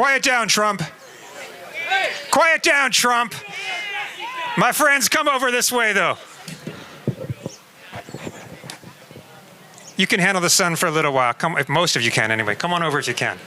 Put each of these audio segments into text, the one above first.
Quiet down, Trump. Quiet down, Trump. My friends, come over this way, though. You can handle the sun for a little while. Come, if most of you can anyway. Come on over if you can.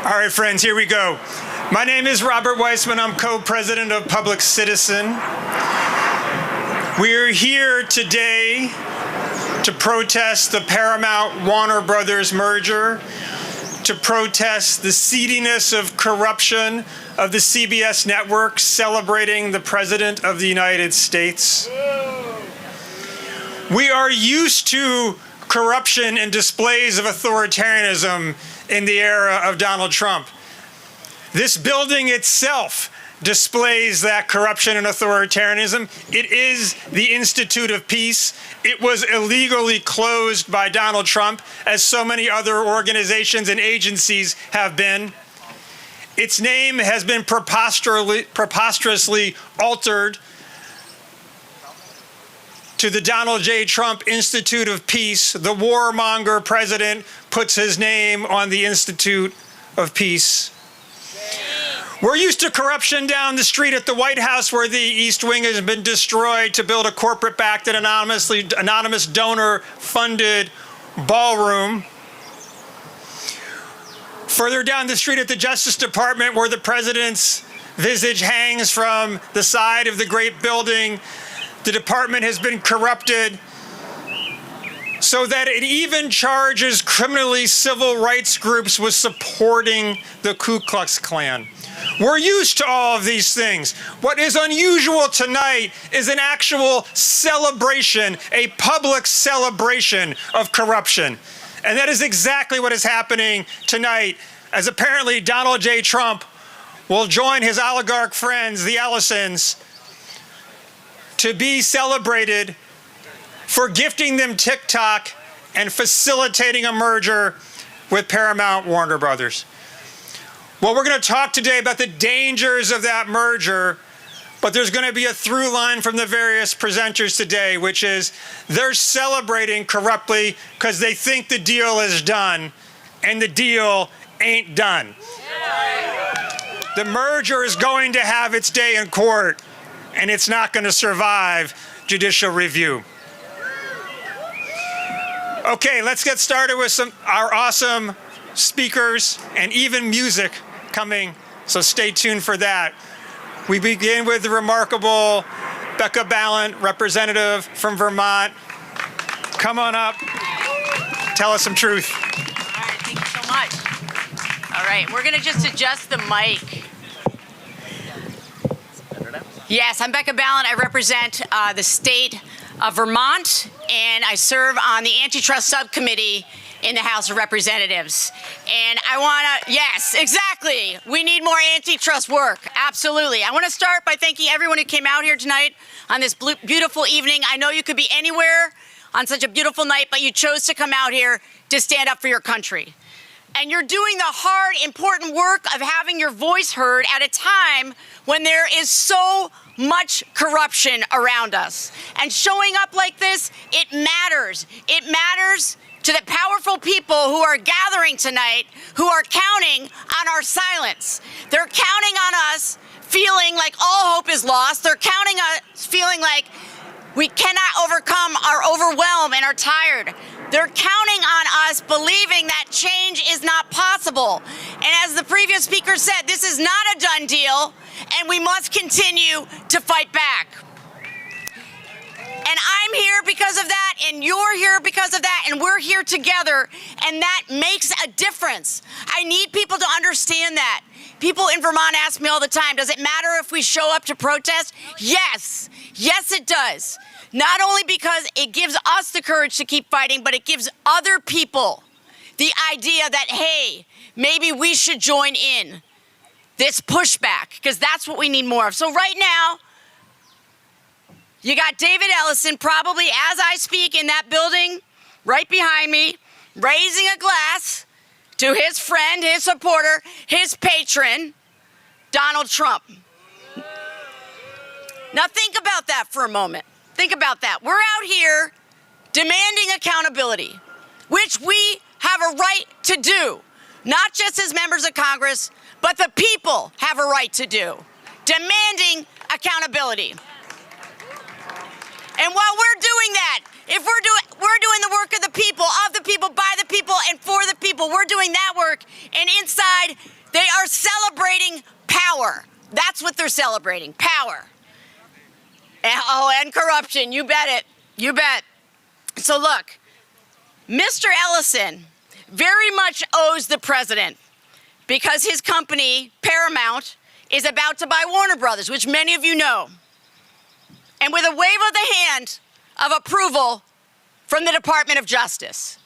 All right, friends, here we go. My name is Robert Weissman. I'm co-president of Public Citizen. We're here today to protest the Paramount Warner Brothers merger, to protest the seediness of corruption of the CBS network celebrating the President of the United States. We are used to corruption and displays of authoritarianism in the era of Donald Trump. This building itself displays that corruption and authoritarianism. It is the Institute of Peace. It was illegally closed by Donald Trump, as so many other organizations and agencies have been. Its name has been preposterously altered to the Donald J. Trump Institute of Peace. The warmonger president puts his name on the Institute of Peace. We're used to corruption down the street at the White House, where the East Wing has been destroyed to build a corporate-backed and anonymous donor-funded ballroom. Further down the street at the Justice Department, where the president's visage hangs from the side of the great building, the department has been corrupted so that it even charges criminally civil rights groups with supporting the Ku Klux Klan. We're used to all of these things. What is unusual tonight is an actual celebration, a public celebration of corruption. And that is exactly what is happening tonight, as apparently Donald J. Trump will join his oligarch friends, the Ellisons, to be celebrated for gifting them TikTok and facilitating a merger with Paramount Warner Brothers. Well, we're going to talk today about the dangers of that merger, but there's going to be a through line from the various presenters today, which is they're celebrating corruptly because they think the deal is done, and the deal ain't done. The merger is going to have its day in court, and it's not going to survive judicial review. Okay, let's get started with our awesome speakers and even music coming, so stay tuned for that. We begin with the remarkable Becca Balint, representative from Vermont. Come on up, tell us some truth. All right, thank you so much. All right, we're gonna just adjust the mic. Yes, I'm Becca Balint. I represent the state of Vermont, and I serve on the Antitrust Subcommittee in the House of Representatives. And I want to, yes, exactly. We need more antitrust work. Absolutely. I want to start by thanking everyone who came out here tonight on this beautiful evening. I know you could be anywhere on such a beautiful night, but you chose to come out here to stand up for your country. And you're doing the hard, important work of having your voice heard at a time when there is so much corruption around us. And showing up like this, it matters. It matters to the powerful people who are gathering tonight, who are counting on our silence. They're counting on us feeling like all hope is lost. They're counting on us feeling like we cannot overcome our overwhelm and are tired. They're counting on us believing that change is not possible. And as the previous speaker said, this is not a done deal, and we must continue to fight back. And I'm here because of that, and you're here because of that, and we're here together, and that makes a difference. I need people to understand that. People in Vermont ask me all the time, does it matter if we show up to protest? Yes. Yes, it does. Not only because it gives us the courage to keep fighting, but it gives other people the idea that, hey, maybe we should join in this pushback, because that's what we need more of. So right now, you got David Ellison probably as I speak in that building right behind me, raising a glass to his friend, his supporter, his patron, Donald Trump. Now think about that for a moment. Think about that. We're out here demanding accountability, which we have a right to do, not just as members of Congress, but the people have a right to do, demanding accountability. And while we're doing that, if we're doing the work of the people, by the people, and for the people, we're doing that work, and inside, they are celebrating power. That's what they're celebrating, power. And corruption, you bet it, you bet. So look, Mr. Ellison very much owes the president because his company, Paramount, is about to buy Warner Brothers, which many of you know. And with a wave of the hand of approval from the Department of Justice.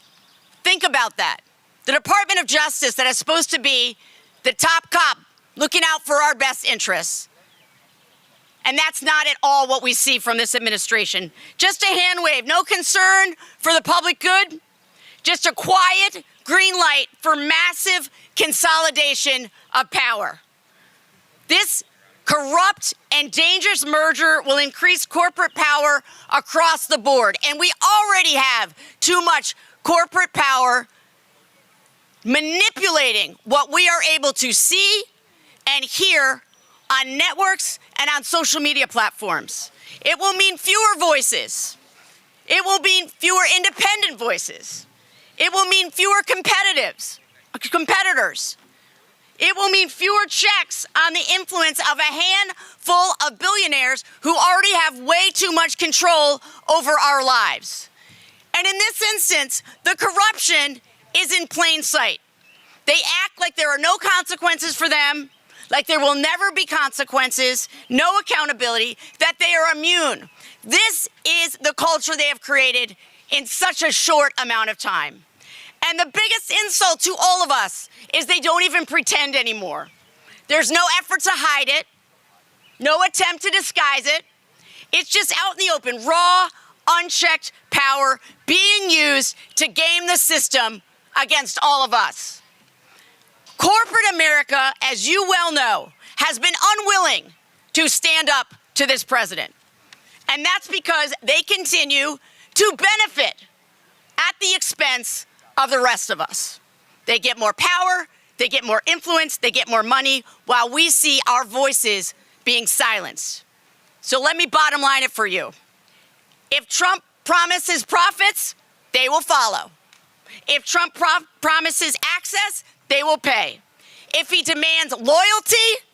Think about that. The Department of Justice that is supposed to be the top cop looking out for our best interests. And that's not at all what we see from this administration. Just a hand wave, no concern for the public good, just a quiet green light for massive consolidation of power. This corrupt and dangerous merger will increase corporate power across the board. And we already have too much corporate power manipulating what we are able to see and hear on networks and on social media platforms. It will mean fewer voices. It will mean fewer independent voices. It will mean fewer competitors. It will mean fewer checks on the influence of a handful of billionaires who already have way too much control over our lives. And in this instance, the corruption is in plain sight. They act like there are no consequences for them, like there will never be consequences, no accountability, that they are immune. This is the culture they have created in such a short amount of time. And the biggest insult to all of us is they don't even pretend anymore. There's no effort to hide it, no attempt to disguise it. It's just out in the open, raw, unchecked power being used to game the system against all of us. Corporate America, as you well know, has been unwilling to stand up to this president. And that's because they continue to benefit at the expense of the rest of us. They get more power, they get more influence, they get more money, while we see our voices being silenced. So let me bottom line it for you. If Trump promises profits, they will follow. If Trump promises access, they will pay. If he demands loyalty,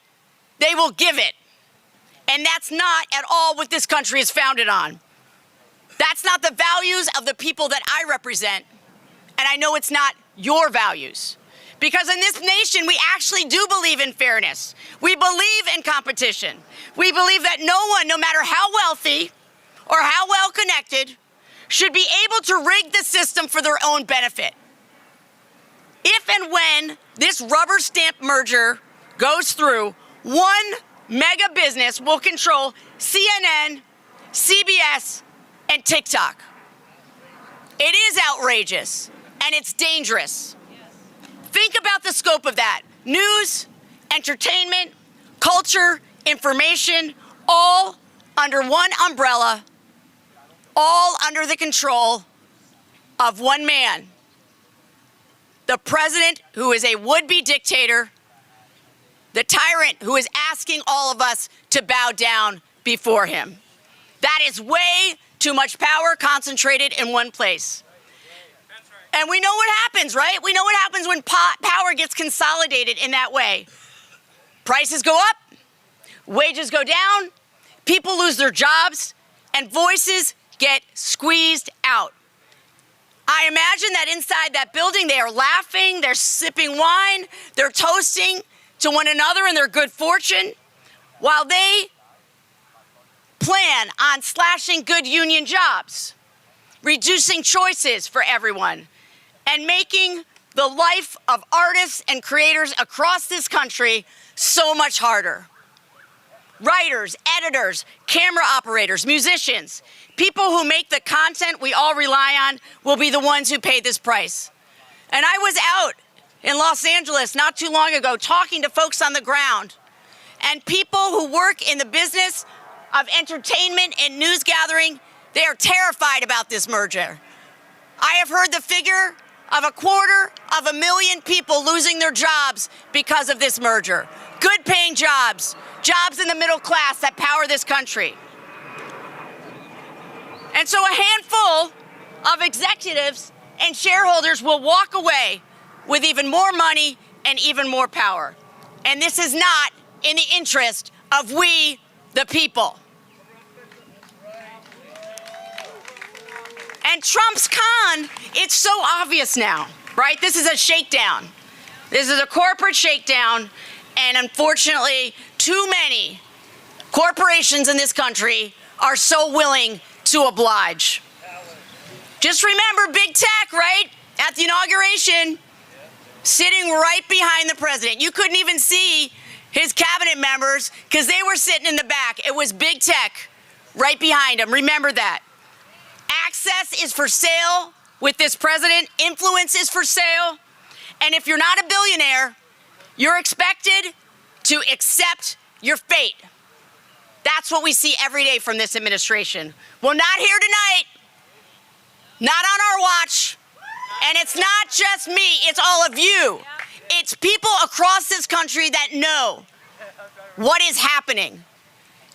they will give it. And that's not at all what this country is founded on. That's not the values of the people that I represent. And I know it's not your values. Because in this nation, we actually do believe in fairness. We believe in competition. We believe that no one, no matter how wealthy or how well connected, should be able to rig the system for their own benefit. If and when this rubber stamp merger goes through, one mega business will control CNN, CBS, and TikTok. It is outrageous, and it's dangerous. Think about the scope of that. News, entertainment, culture, information, all under one umbrella, all under the control of one man. The president, who is a would-be dictator, the tyrant who is asking all of us to bow down before him. That is way too much power concentrated in one place. And we know what happens, right? We know what happens when power gets consolidated in that way. Prices go up, wages go down, people lose their jobs, and voices get squeezed out. I imagine that inside that building, they are laughing, they're sipping wine, they're toasting to one another and their good fortune, while they plan on slashing good union jobs, reducing choices for everyone, and making the life of artists and creators across this country so much harder. Writers, editors, camera operators, musicians, people who make the content we all rely on will be the ones who pay this price. And I was out in Los Angeles not too long ago, talking to folks on the ground and people who work in the business of entertainment and news gathering. They are terrified about this merger. I have heard the figure of 250,000 people losing their jobs because of this merger. Good paying jobs, jobs in the middle class that power this country. And so a handful of executives and shareholders will walk away with even more money and even more power. And this is not in the interest of we, the people. And Trump's con, it's so obvious now, right? This is a shakedown. This is a corporate shakedown, and unfortunately, too many corporations in this country are so willing to oblige. Just remember big tech, right? At the inauguration, sitting right behind the president. You couldn't even see his cabinet members because they were sitting in the back. It was big tech right behind him. Remember that. Access is for sale with this president. Influence is for sale. And if you're not a billionaire, you're expected to accept your fate. That's what we see every day from this administration. Well, not here tonight. Not on our watch. And it's not just me, it's all of you. It's people across this country that know what is happening.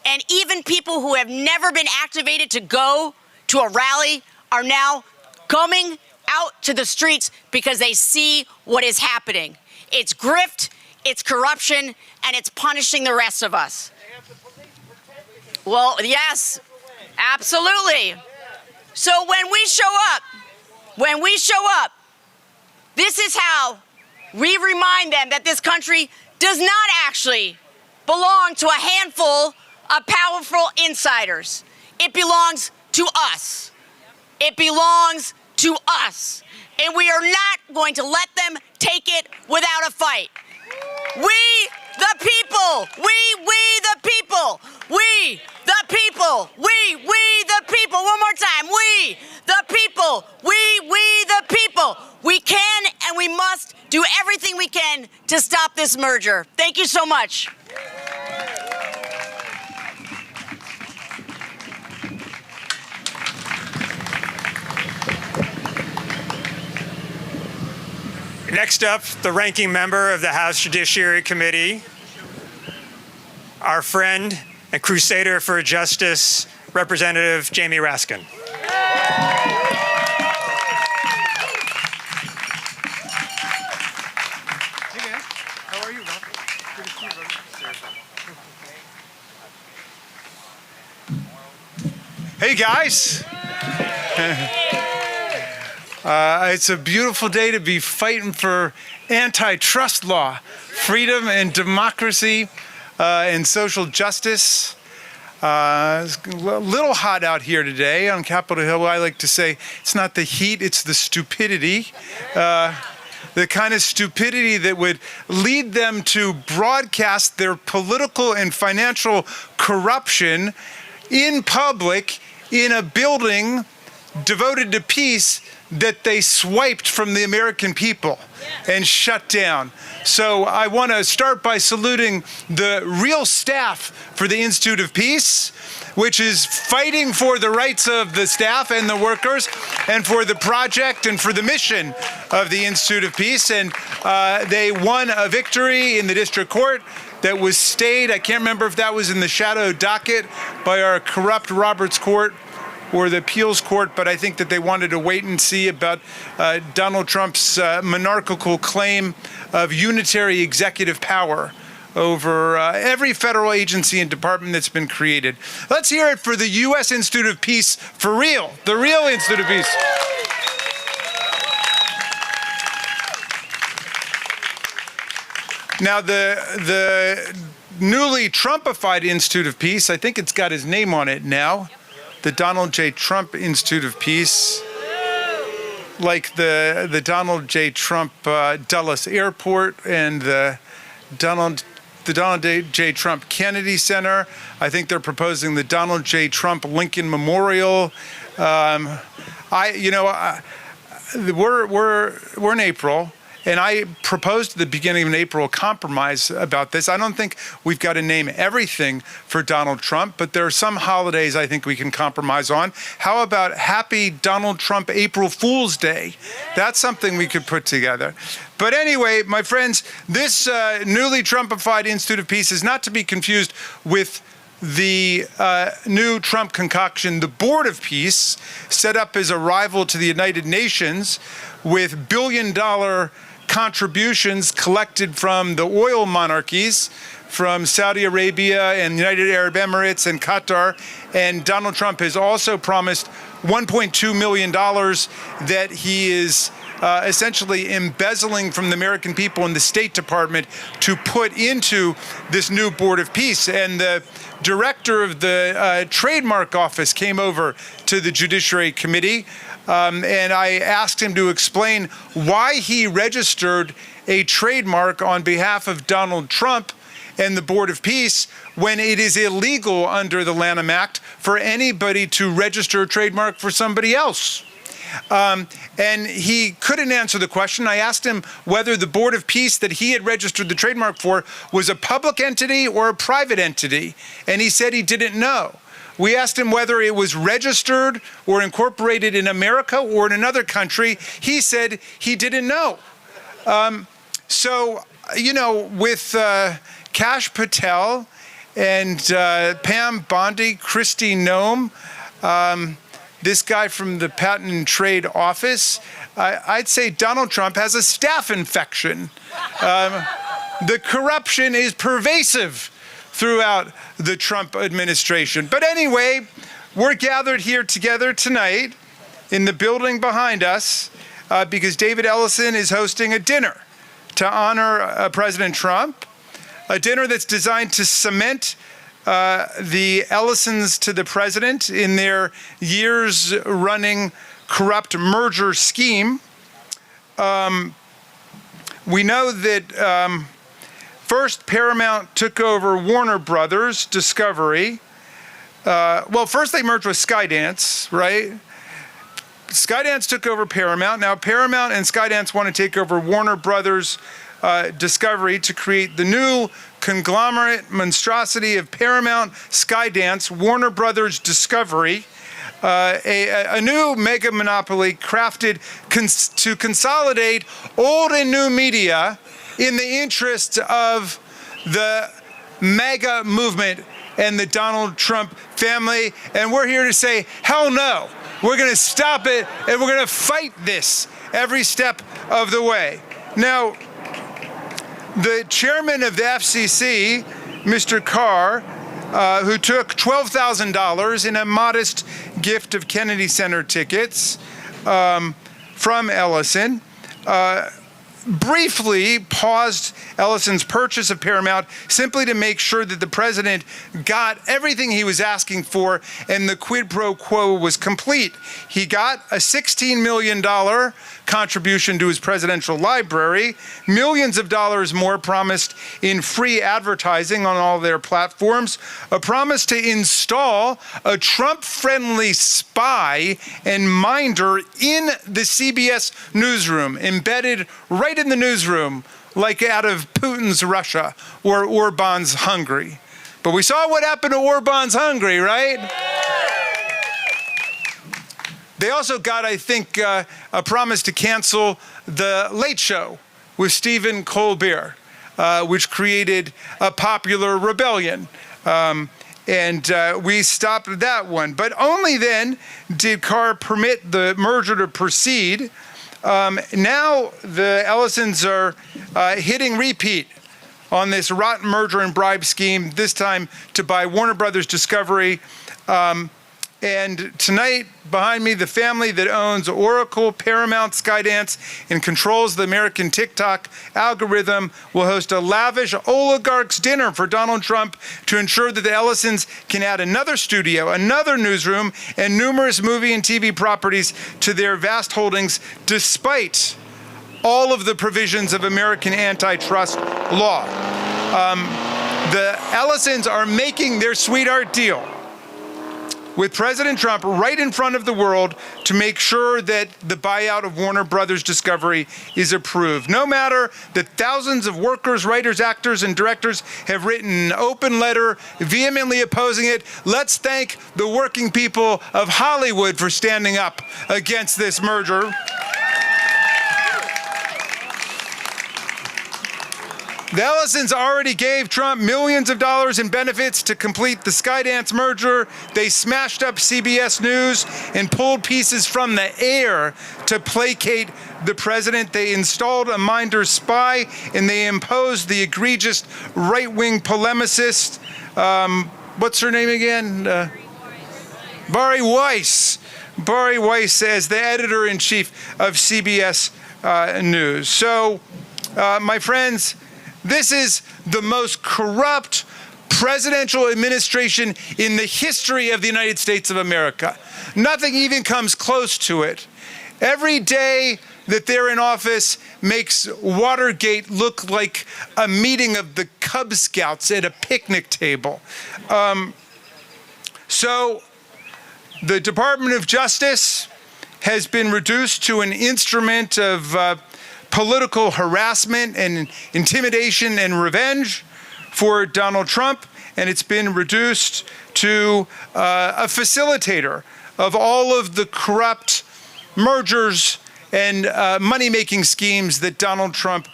And even people who have never been activated to go to a rally are now coming out to the streets because they see what is happening. It's grift, it's corruption, and it's punishing the rest of us. Well, yes, absolutely. So when we show up, this is how we remind them that this country does not actually belong to a handful of powerful insiders. It belongs to us. It belongs to us. And we are not going to let them take it without a fight. We, the people, we the people, we the people, we the people. One more time, we the people, we the people. We can and we must do everything we can to stop this merger. Thank you so much. Next up, the ranking member of the House Judiciary Committee, our friend and crusader for justice, Representative Jamie Raskin. Hey man, how are you, man? Good to see you, brother. Hey guys. It's a beautiful day to be fighting for antitrust law, freedom and democracy, and social justice. It's a little hot out here today on Capitol Hill. I like to say it's not the heat, it's the stupidity. The kind of stupidity that would lead them to broadcast their political and financial corruption in public in a building devoted to peace that they swiped from the American people and shut down. So I want to start by saluting the real staff for the Institute of Peace, which is fighting for the rights of the staff and the workers and for the project and for the mission of the Institute of Peace. And they won a victory in the district court that was stayed. I can't remember if that was in the shadow docket by our corrupt Roberts Court or the appeals court, but I think that they wanted to wait and see about Donald Trump's monarchical claim of unitary executive power over every federal agency and department that's been created. Let's hear it for the U.S. Institute of Peace for real, the real Institute of Peace. Now, the newly Trumpified Institute of Peace, I think it's got his name on it now, the Donald J. Trump Institute of Peace, like the Donald J. Trump Dulles Airport and the Donald J. Trump Kennedy Center. I think they're proposing the Donald J. Trump Lincoln Memorial. We're in April, And I proposed at the beginning of April a compromise about this. I don't think we've got to name everything for Donald Trump, but there are some holidays I think we can compromise on. How about Happy Donald Trump April Fool's Day? That's something we could put together. But anyway, my friends, this newly Trumpified Institute of Peace is not to be confused with the new Trump concoction, the Board of Peace, set up as a rival to the United Nations with billion-dollar contributions collected from the oil monarchies, from Saudi Arabia and United Arab Emirates and Qatar. And Donald Trump has also promised $1.2 million that he is essentially embezzling from the American people in the State Department to put into this new Board of Peace. And the director of the trademark office came over to the Judiciary Committee, and I asked him to explain why he registered a trademark on behalf of Donald Trump and the Board of Peace when it is illegal under the Lanham Act for anybody to register a trademark for somebody else. And he couldn't answer the question. I asked him whether the Board of Peace that he had registered the trademark for was a public entity or a private entity, and he said he didn't know. We asked him whether it was registered or incorporated in America or in another country. He said he didn't know. So, you know, with Kash Patel and Pam Bondi, Kristi Noem, this guy from the Patent and Trade Office, I'd say Donald Trump has a staph infection. The corruption is pervasive throughout the Trump administration. But anyway, we're gathered here together tonight in the building behind us because David Ellison is hosting a dinner to honor President Trump, a dinner that's designed to cement the Ellisons to the president in their years-running corrupt merger scheme. We know that first Paramount took over Warner Brothers Discovery. Well, first they merged with Skydance, right? Skydance took over Paramount. Now Paramount and Skydance want to take over Warner Brothers Discovery to create the new conglomerate monstrosity of Paramount, Skydance, Warner Brothers Discovery, a new mega monopoly crafted to consolidate old and new media in the interests of the MAGA movement and the Donald Trump family. And we're here to say, hell no. We're going to stop it, and we're going to fight this every step of the way. Now, the chairman of the FCC, Mr. Carr, who took $12,000 in a modest gift of Kennedy Center tickets from Ellison, briefly paused Ellison's purchase of Paramount simply to make sure that the president got everything he was asking for and the quid pro quo was complete. He got a $16 million contribution to his presidential library, millions of dollars more promised in free advertising on all their platforms, a promise to install a Trump-friendly spy and minder in the CBS newsroom, embedded right in the newsroom, like out of Putin's Russia or Orban's Hungary. But we saw what happened to Orban's Hungary, right? They also got, I think, a promise to cancel The Late Show with Stephen Colbert, which created a popular rebellion. And we stopped that one. But only then did Carr permit the merger to proceed. Now the Ellisons are hitting repeat on this rotten merger and bribe scheme, this time to buy Warner Brothers Discovery. And tonight, behind me, the family that owns Oracle, Paramount, Skydance, and controls the American TikTok algorithm will host a lavish oligarch's dinner for Donald Trump to ensure that the Ellisons can add another studio, another newsroom, and numerous movie and TV properties to their vast holdings, despite all of the provisions of American antitrust law. The Ellisons are making their sweetheart deal with President Trump right in front of the world to make sure that the buyout of Warner Brothers Discovery is approved. No matter that thousands of workers, writers, actors, and directors have written an open letter vehemently opposing it, let's thank the working people of Hollywood for standing up against this merger. The Ellisons already gave Trump millions of dollars in benefits to complete the skydance merger. They smashed up CBS News and pulled pieces from the air to placate the president. They installed a Minder spy, and they imposed the egregious right-wing polemicist, what's her name again? Bari Weiss. Bari Weiss as the editor-in-chief of CBS News. So, my friends, this is the most corrupt presidential administration in the history of the United States of America. Nothing even comes close to it. Every day that they're in office makes Watergate look like a meeting of the Cub Scouts at a picnic table. So the Department of Justice has been reduced to an instrument of political harassment and intimidation and revenge for Donald Trump, and it's been reduced to a facilitator of all of the corrupt mergers and money-making schemes that Donald Trump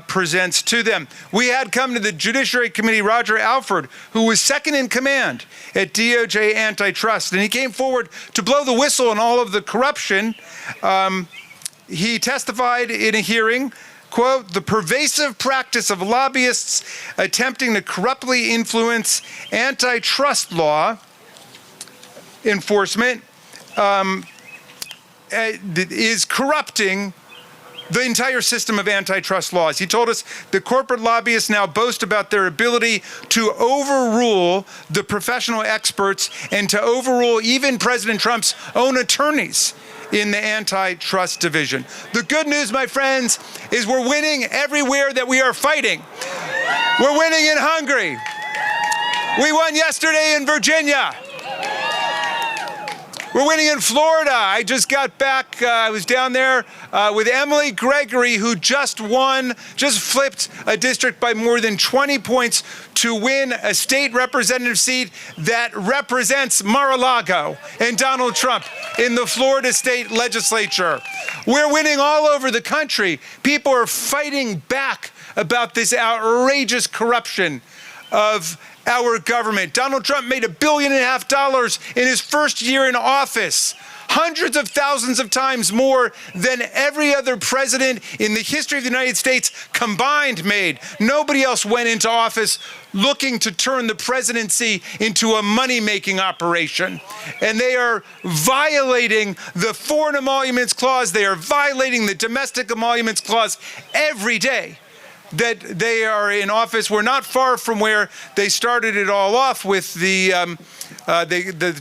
presents to them. We had come to the Judiciary Committee Roger Alford, who was second in command at DOJ Antitrust, and he came forward to blow the whistle on all of the corruption. He testified in a hearing, quote, "The pervasive practice of lobbyists attempting to corruptly influence antitrust law enforcement is corrupting the entire system of antitrust laws." He told us the corporate lobbyists now boast about their ability to overrule the professional experts and to overrule even President Trump's own attorneys in the antitrust division. The good news, my friends, is we're winning everywhere that we are fighting. We're winning in Hungary. We won yesterday in Virginia. We're winning in Florida. I just got back, I was down there with Emily Gregory, who just flipped a district by more than 20 points to win a state representative seat that represents Mar-a-Lago and Donald Trump in the Florida state legislature. We're winning all over the country. People are fighting back about this outrageous corruption of our government. Donald Trump made $1.5 billion in his first year in office, hundreds of thousands of times more than every other president in the history of the United States combined made. Nobody else went into office looking to turn the presidency into a money-making operation. And they are violating the Foreign Emoluments Clause. They are violating the Domestic Emoluments Clause every day that they are in office. We're not far from where they started it all off with the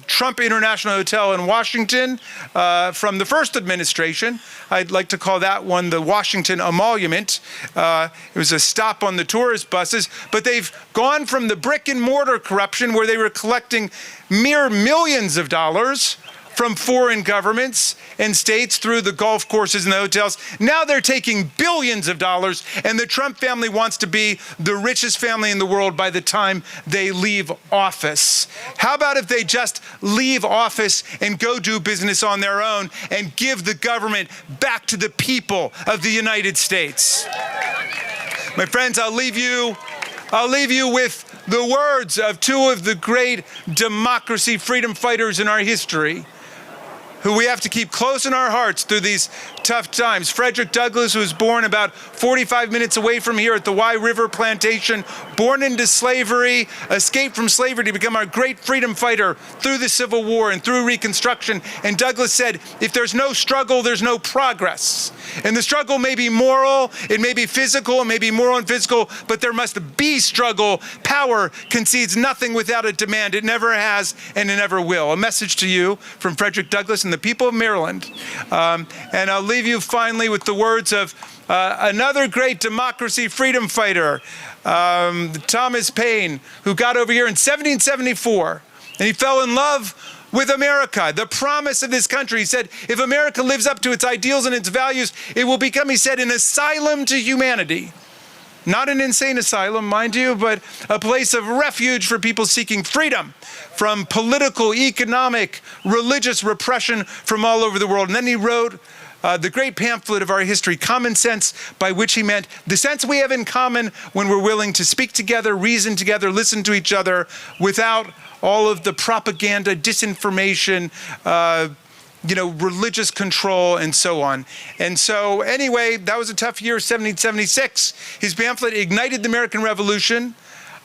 Trump International Hotel in Washington from the first administration. I'd like to call that one the Washington Emolument. It was a stop on the tourist buses, but they've gone from the brick and mortar corruption where they were collecting mere millions of dollars from foreign governments and states through the golf courses and the hotels. Now they're taking billions of dollars, and the Trump family wants to be the richest family in the world by the time they leave office. How about if they just leave office and go do business on their own and give the government back to the people of the United States? My friends, I'll leave you with the words of two of the great democracy freedom fighters in our history, who we have to keep close in our hearts through these tough times. Frederick Douglass, who was born about 45 minutes away from here at the Wye River Plantation, born into slavery, escaped from slavery to become our great freedom fighter through the Civil War and through Reconstruction. And Douglass said, if there's no struggle, there's no progress. And the struggle may be moral, it may be physical, it may be moral and physical, but there must be struggle. Power concedes nothing without a demand. It never has, and it never will. A message to you from Frederick Douglass and the people of Maryland. And I'll leave you finally with the words of another great democracy freedom fighter, Thomas Paine, who got over here in 1774, and he fell in love with America, the promise of this country. He said, if America lives up to its ideals and its values, it will become, he said, an asylum to humanity. Not an insane asylum, mind you, but a place of refuge for people seeking freedom from political, economic, religious repression from all over the world. And then he wrote the great pamphlet of our history, Common Sense, by which he meant the sense we have in common when we're willing to speak together, reason together, listen to each other without all of the propaganda, disinformation, religious control, and so on. And so anyway, that was a tough year, 1776. His pamphlet ignited the American Revolution,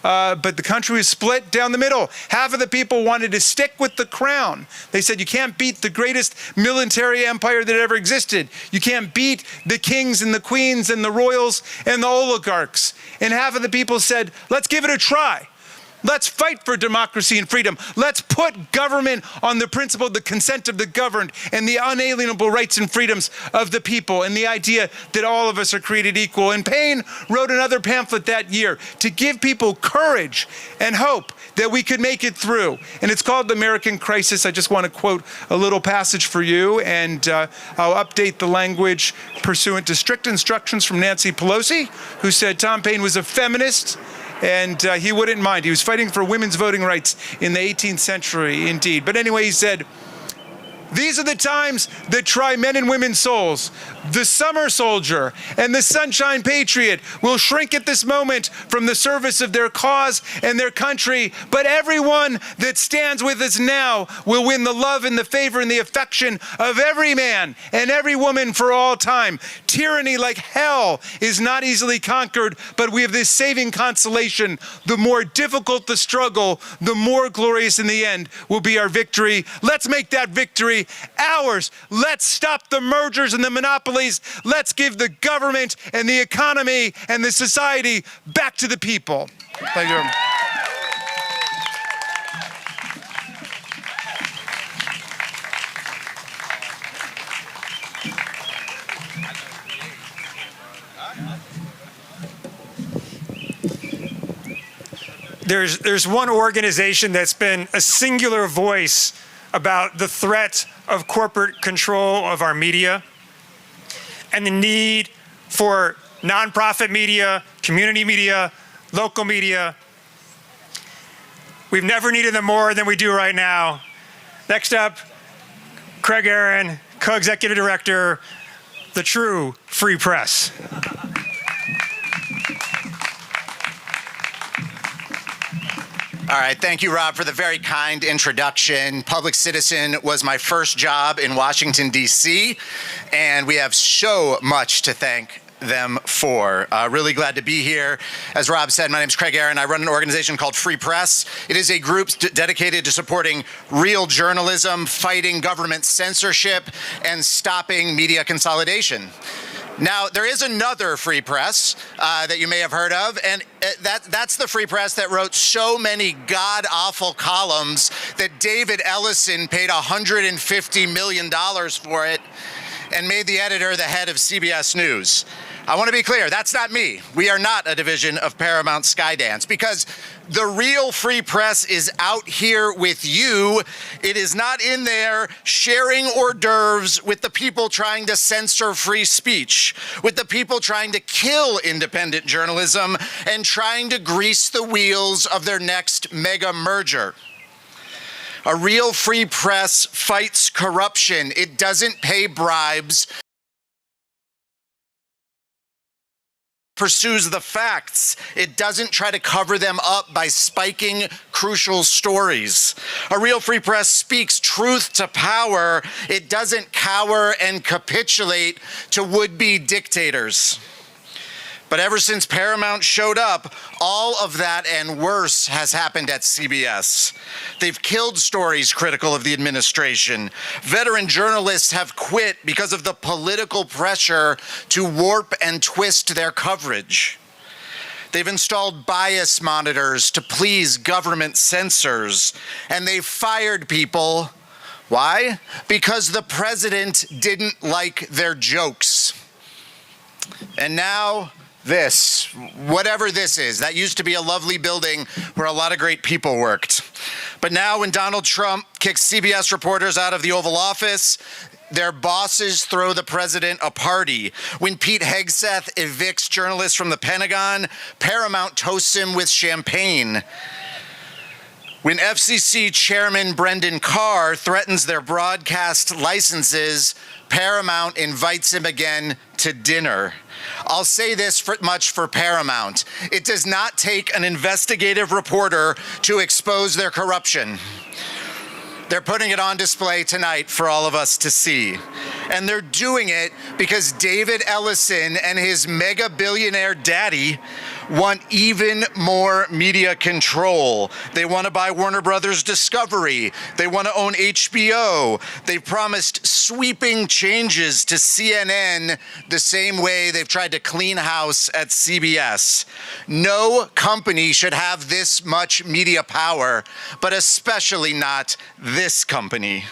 but the country was split down the middle. Half of the people wanted to stick with the crown. They said, you can't beat the greatest military empire that ever existed. You can't beat the kings and the queens and the royals and the oligarchs. And half of the people said, let's give it a try. Let's fight for democracy and freedom. Let's put government on the principle of the consent of the governed and the unalienable rights and freedoms of the people and the idea that all of us are created equal. And Paine wrote another pamphlet that year to give people courage and hope that we could make it through. And it's called The American Crisis. I just want to quote a little passage for you, and I'll update the language pursuant to strict instructions from Nancy Pelosi, who said Tom Paine was a feminist, and he wouldn't mind. He was fighting for women's voting rights in the 18th century, indeed. But anyway, he said, these are the times that try men and women's souls. The summer soldier and the sunshine patriot will shrink at this moment from the service of their cause and their country, but everyone that stands with us now will win the love and the favor and the affection of every man and every woman for all time. Tyranny like hell is not easily conquered, but we have this saving consolation. The more difficult the struggle, the more glorious in the end will be our victory. Let's make that victory ours. Let's stop the mergers and the monopolies. Let's give the government and the economy and the society back to the people. Thank you. There's one organization that's been a singular voice about the threat of corporate control of our media and the need for nonprofit media, community media, local media. We've never needed them more than we do right now. Next up, Craig Aaron, co-executive director, the true free press. All right, thank you, Rob, for the very kind introduction. Public Citizen was my first job in Washington, D.C., and we have so much to thank them for. Really glad to be here. As Rob said, my name is Craig Aaron. I run an organization called Free Press. It is a group dedicated to supporting real journalism, fighting government censorship, and stopping media consolidation. Now, there is another free press that you may have heard of, and that's the free press that wrote so many god-awful columns that David Ellison paid $150 million for it and made the editor the head of CBS News. I want to be clear, that's not me. We are not a division of Paramount Skydance, because the real free press is out here with you. It is not in there sharing hors d'oeuvres with the people trying to censor free speech, with the people trying to kill independent journalism and trying to grease the wheels of their next mega merger. A real free press fights corruption. It doesn't pay bribes, pursues the facts. It doesn't try to cover them up by spiking crucial stories. A real free press speaks truth to power. It doesn't cower and capitulate to would-be dictators. But ever since Paramount showed up, all of that and worse has happened at CBS. They've killed stories critical of the administration. Veteran journalists have quit because of the political pressure to warp and twist their coverage. They've installed bias monitors to please government censors, and they've fired people. Why? Because the president didn't like their jokes. And now, This, whatever this is, that used to be a lovely building where a lot of great people worked. But now when Donald Trump kicks CBS reporters out of the Oval Office, their bosses throw the president a party. When Pete Hegseth evicts journalists from the Pentagon, Paramount toasts him with champagne. When FCC Chairman Brendan Carr threatens their broadcast licenses, Paramount invites him again to dinner. I'll say this much for Paramount. It does not take an investigative reporter to expose their corruption. They're putting it on display tonight for all of us to see. And they're doing it because David Ellison and his mega billionaire daddy want even more media control. They want to buy Warner Brothers Discovery. They want to own HBO. They promised sweeping changes to CNN the same way they've tried to clean house at CBS. No company should have this much media power, but especially not this company.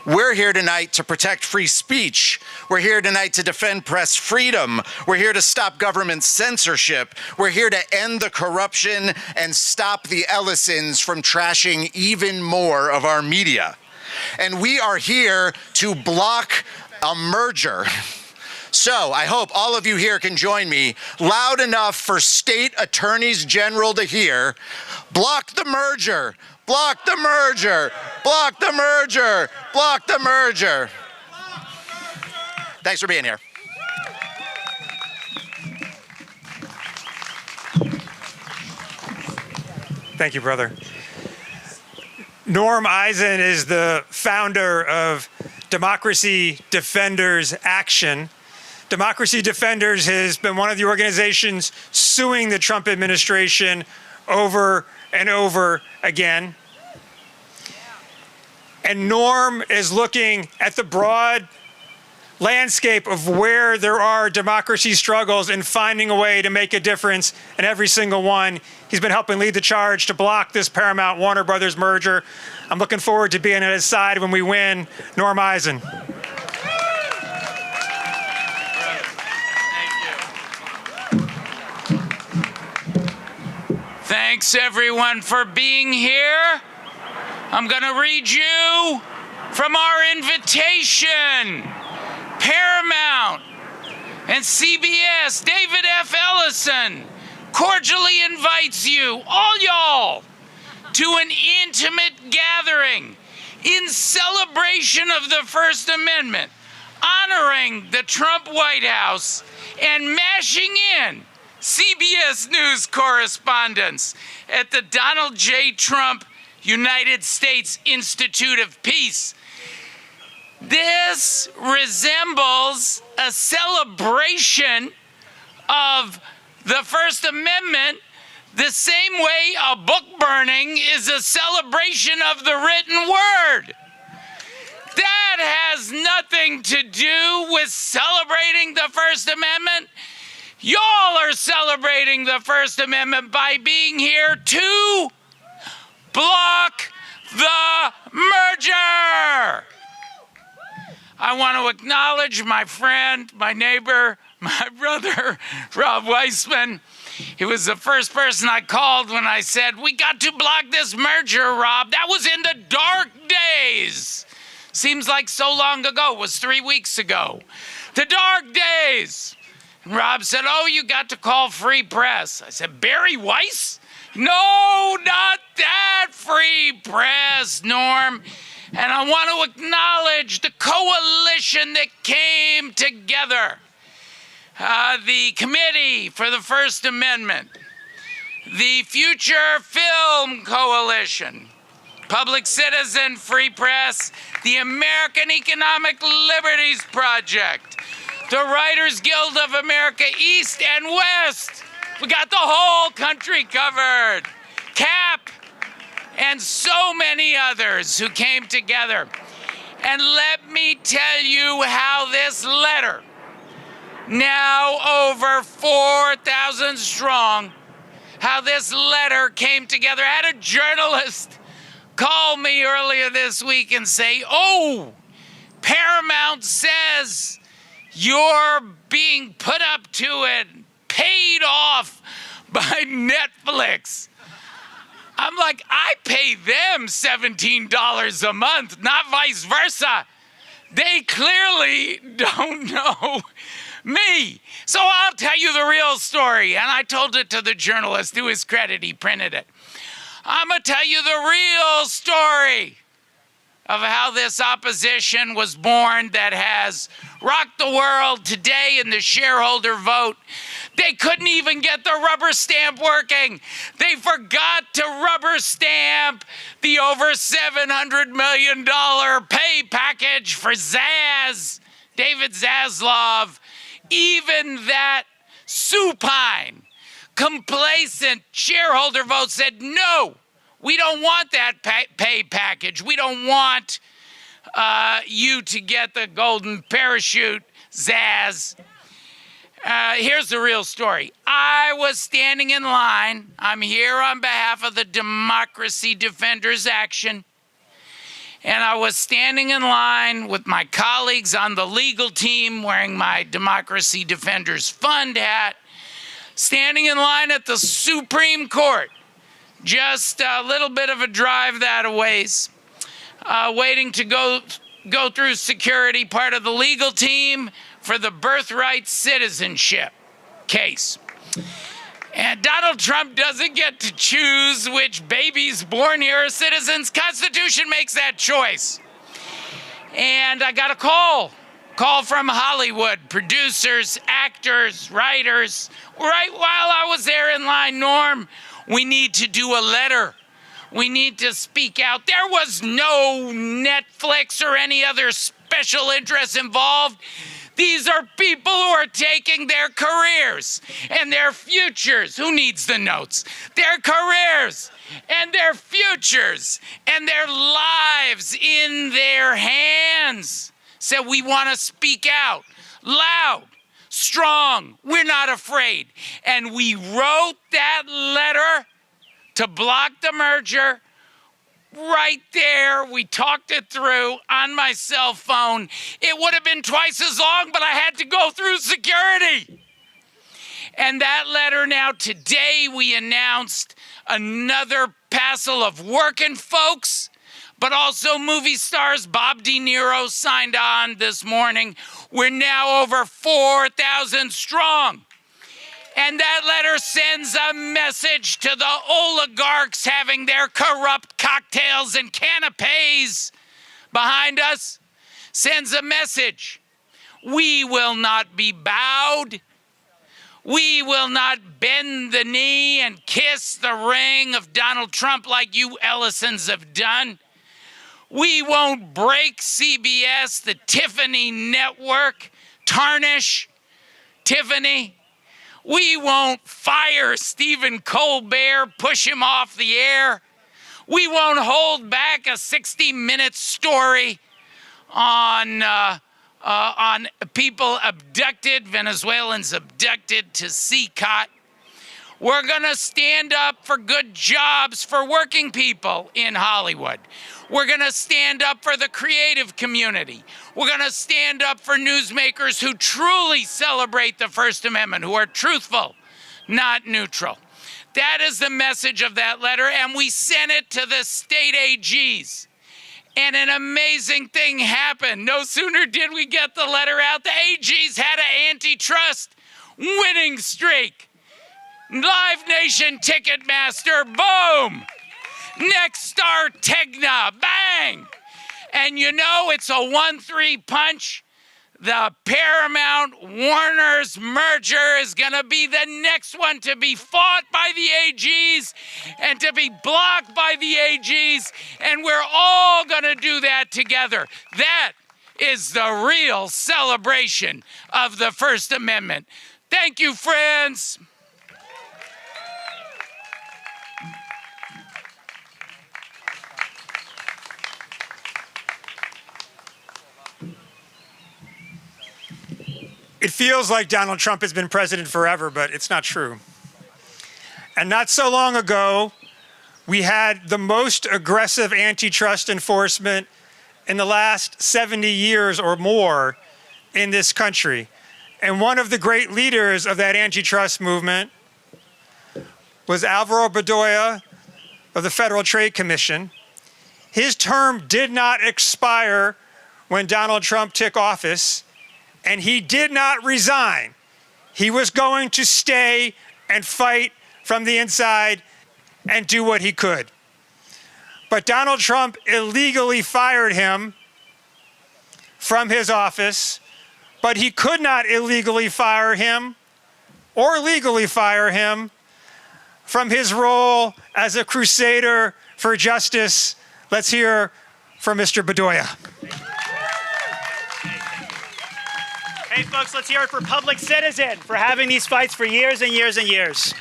We're here tonight to protect free speech. We're here tonight to defend press freedom. We're here to stop government censorship. We're here to end the corruption and stop the Ellisons from trashing even more of our media. And we are here to block a merger. So I hope all of you here can join me loud enough for state attorneys general to hear. Block the merger. Block the merger. Block the merger. Block the merger. Thanks for being here. Thank you, brother. Norm Eisen is the founder of Democracy Defenders Action. Democracy Defenders has been one of the organizations suing the Trump administration over and over again. And Norm is looking at the broad landscape of where there are democracy struggles and finding a way to make a difference in every single one. He's been helping lead the charge to block this Paramount Warner Brothers merger. I'm looking forward to being at his side when we win. Norm Eisen. Thanks everyone for being here. I'm gonna read you from our invitation. Paramount and CBS, David F. Ellison cordially invites you, all y'all, to an intimate gathering in celebration of the First Amendment, honoring the Trump White House and mashing in CBS News correspondents at the Donald J. Trump United States Institute of Peace. This resembles a celebration of the First Amendment the same way a book burning is a celebration of the written word. That has nothing to do with celebrating the First Amendment. Y'all are celebrating the First Amendment by being here to block the merger. I want to acknowledge my friend, my neighbor, my brother, Rob Weissman. He was the first person I called when I said, we got to block this merger, Rob. That was in the dark days. Seems like so long ago. It was 3 weeks ago. The dark days. And Rob said, oh, you got to call Free Press. I said, Barry Weiss? No, not that Free Press, Norm. And I want to acknowledge the coalition that came together. The Committee for the First Amendment, the Future Film Coalition, Public Citizen Free Press, the American Economic Liberties Project, the Writers Guild of America East and West. We got the whole country covered. CAP, and so many others who came together. And let me tell you how this letter, now over 4,000 strong, how this letter came together. I had a journalist call me earlier this week and say, oh, Paramount says you're being put up to it. paid off by Netflix. I'm like, I pay them $17 a month, not vice versa. They clearly don't know me. So I'll tell you the real story. And I told it to the journalist. To his credit, he printed it. I'm going to tell you the real story of how this opposition was born that has rocked the world today in the shareholder vote. They couldn't even get the rubber stamp working. They forgot to rubber stamp the over $700 million pay package for Zaz, David Zaslav. Even that supine, complacent shareholder vote said, no, we don't want that pay package. We don't want you to get the golden parachute, Zaz. Here's the real story. I was standing in line. I'm here on behalf of the Democracy Defenders Action. And I was standing in line with my colleagues on the legal team wearing my Democracy Defenders Fund hat, standing in line at the Supreme Court, just a little bit of a drive that a ways, waiting to go through security, part of the legal team for the birthright citizenship case. And Donald Trump doesn't get to choose which babies born here are citizens. Constitution makes that choice. And I got a call from Hollywood, producers, actors, writers. Right while I was there in line, Norm, we need to do a letter. We need to speak out. There was no Netflix or any other special interest involved. These are people who are taking their careers and their futures. Who needs the notes? Their careers and their futures and their lives in their hands. So we want to speak out loud, strong. We're not afraid. And we wrote that letter to block the merger. Right there, we talked it through on my cell phone. It would have been twice as long, but I had to go through security. And that letter now, today we announced another passel of working folks, but also movie stars. Bob De Niro signed on this morning. We're now over 4,000 strong. And that letter sends a message to the oligarchs having their corrupt cocktails and canapes behind us. Sends a message. We will not be bowed. We will not bend the knee and kiss the ring of Donald Trump like you Ellisons have done. We won't break CBS, the Tiffany network, tarnish Tiffany. We won't fire Stephen Colbert, push him off the air. We won't hold back a 60-minute story on people abducted, Venezuelans abducted to CCOT. We're going to stand up for good jobs for working people in Hollywood. We're going to stand up for the creative community. We're going to stand up for newsmakers who truly celebrate the First Amendment, who are truthful, not neutral. That is the message of that letter, and we sent it to the state AGs. And an amazing thing happened. No sooner did we get the letter out, the AGs had an antitrust winning streak. Live Nation Ticketmaster, boom! Next Star Tegna, bang! And you know, it's a 1-3 punch. The Paramount Warner's merger is going to be the next one to be fought by the AGs and to be blocked by the AGs. And we're all going to do that together. That is the real celebration of the First Amendment. Thank you, friends. It feels like Donald Trump has been president forever, but it's not true. And not so long ago, we had the most aggressive antitrust enforcement in the last 70 years or more in this country. And one of the great leaders of that antitrust movement was Alvaro Bedoya of the Federal Trade Commission. His term did not expire when Donald Trump took office, and he did not resign. He was going to stay and fight from the inside and do what he could. But Donald Trump illegally fired him from his office, but he could not illegally fire him or legally fire him from his role as a crusader for justice. Let's hear from Mr. Bedoya. Hey folks, let's hear it for Public Citizen for having these fights for years and years and years.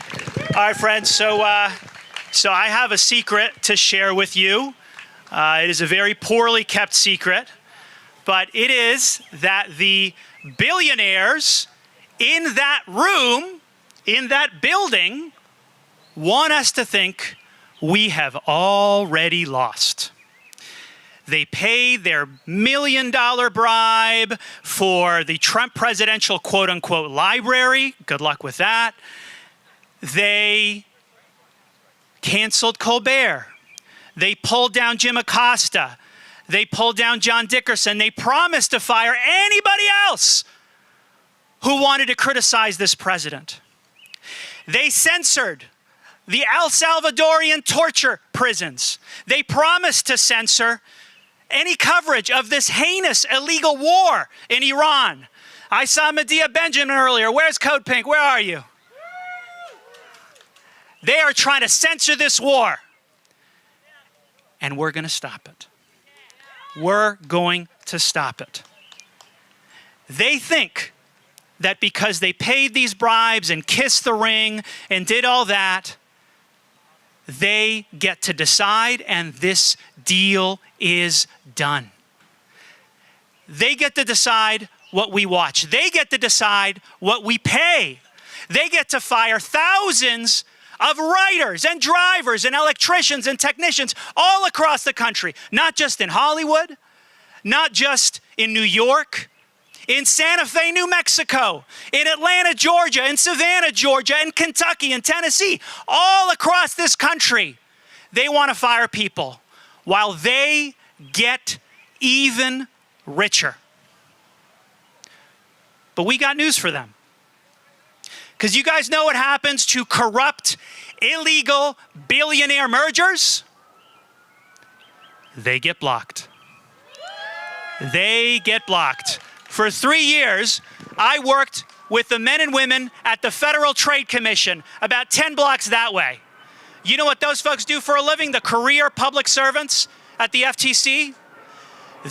All right, friends, so I have a secret to share with you. It is a very poorly kept secret, but it is that the billionaires in that room, in that building, want us to think we have already lost. They paid their $1 million bribe for the Trump presidential quote-unquote library. Good luck with that. They canceled Colbert. They pulled down Jim Acosta. They pulled down John Dickerson. They promised to fire anybody else who wanted to criticize this president. They censored the El Salvadorian torture prisons. They promised to censor any coverage of this heinous illegal war in Iran. I saw Medea Benjamin earlier. Where's Code Pink? Where are you? They are trying to censor this war. And we're going to stop it. We're going to stop it. They think that because they paid these bribes and kissed the ring and did all that, they get to decide, and this deal is done. They get to decide what we watch. They get to decide what we pay. They get to fire thousands of writers and drivers and electricians and technicians all across the country, not just in Hollywood, not just in New York, in Santa Fe, New Mexico, in Atlanta, Georgia, in Savannah, Georgia, in Kentucky, in Tennessee, all across this country. They want to fire people while they get even richer. But we got news for them. Because you guys know what happens to corrupt, illegal billionaire mergers? They get blocked. They get blocked. For 3 years, I worked with the men and women at the Federal Trade Commission, about 10 blocks that way. You know what those folks do for a living, the career public servants at the FTC?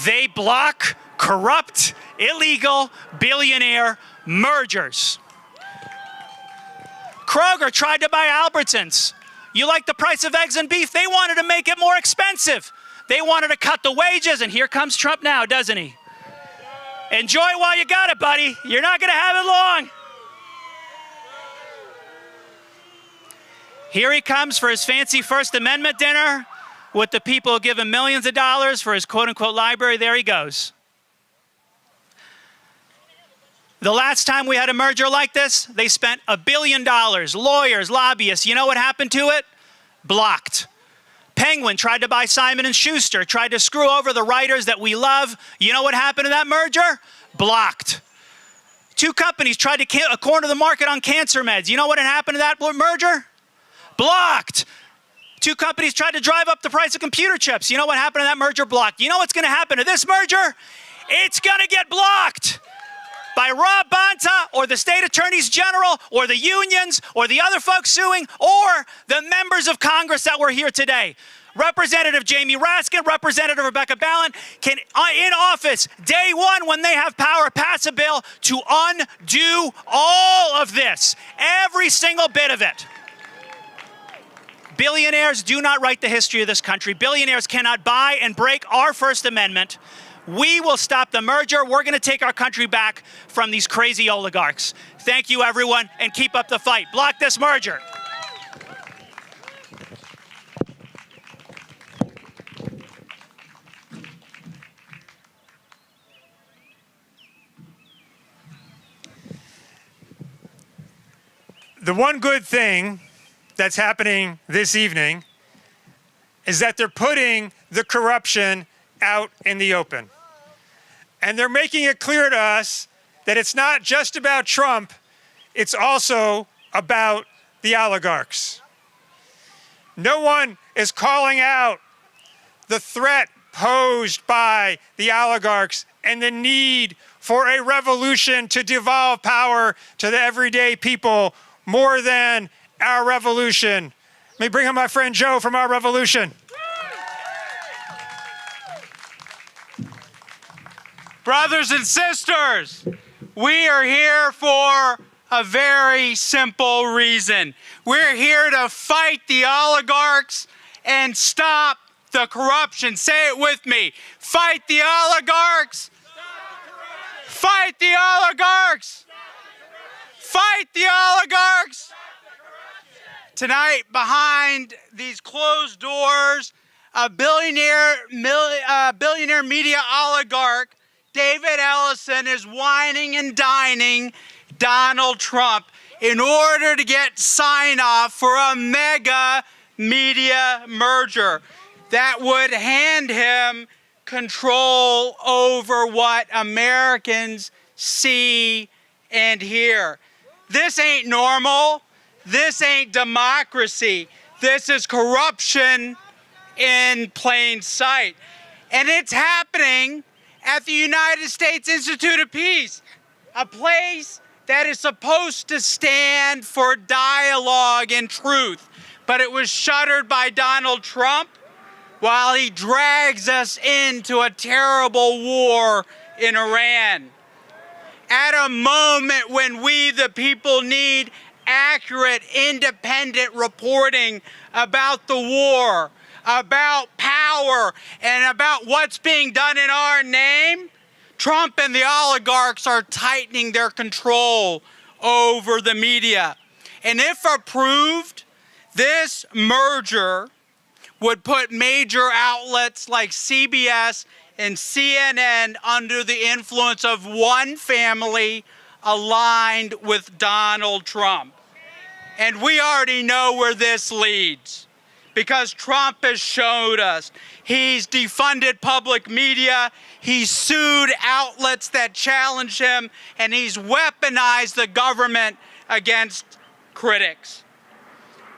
They block corrupt, illegal, billionaire mergers. Kroger tried to buy Albertsons. You like the price of eggs and beef? They wanted to make it more expensive. They wanted to cut the wages, and here comes Trump now, doesn't he? Enjoy while you got it, buddy. You're not going to have it long. Here he comes for his fancy First Amendment dinner with the people who give him millions of dollars for his quote-unquote library. There he goes. The last time we had a merger like this, they spent $1 billion, lawyers, lobbyists. You know what happened to it? Blocked. Penguin tried to buy Simon & Schuster, tried to screw over the writers that we love. You know what happened to that merger? Blocked. Two companies tried to corner the market on cancer meds. You know what happened to that merger? Blocked. Two companies tried to drive up the price of computer chips. You know what happened to that merger? Blocked. You know what's going to happen to this merger? It's going to get blocked by Rob Bonta or the state attorneys general or the unions or the other folks suing or the members of Congress that were here today. Representative Jamie Raskin, Representative Becca Balint can, in office, day one when they have power, pass a bill to undo all of this, every single bit of it. Billionaires do not write the history of this country. Billionaires cannot buy and break our First Amendment. We will stop the merger. We're going to take our country back from these crazy oligarchs. Thank you, everyone, and keep up the fight. Block this merger. The one good thing that's happening this evening is that they're putting the corruption out in the open. And they're making it clear to us that it's not just about Trump, it's also about the oligarchs. No one is calling out the threat posed by the oligarchs and the need for a revolution to devolve power to the everyday people more than our revolution. Let me bring in my friend Joe from our revolution. Brothers and sisters, we are here for a very simple reason. We're here to fight the oligarchs and stop the corruption. Say it with me. Fight the oligarchs. Fight the oligarchs. Fight the oligarchs. Tonight, behind these closed doors, a billionaire media oligarch, David Ellison, is whining and dining Donald Trump in order to get sign-off for a mega media merger that would hand him control over what Americans see and hear. This ain't normal. This ain't democracy. This is corruption in plain sight. And it's happening at the United States Institute of Peace, a place that is supposed to stand for dialogue and truth. But it was shuttered by Donald Trump while he drags us into a terrible war in Iran. At a moment when we, the people, need accurate, independent reporting about the war, about power, and about what's being done in our name, Trump and the oligarchs are tightening their control over the media. And if approved, this merger would put major outlets like CBS and CNN under the influence of one family aligned with Donald Trump. And we already know where this leads, because Trump has showed us. He's defunded public media, he's sued outlets that challenge him, and he's weaponized the government against critics.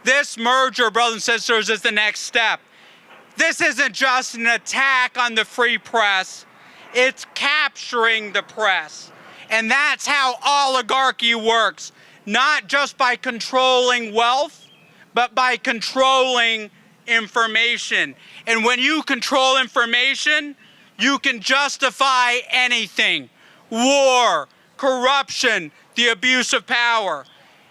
This merger, brothers and sisters, is the next step. This isn't just an attack on the free press, it's capturing the press. And that's how oligarchy works, not just by controlling wealth, but by controlling information. And when you control information, you can justify anything: war, corruption, the abuse of power.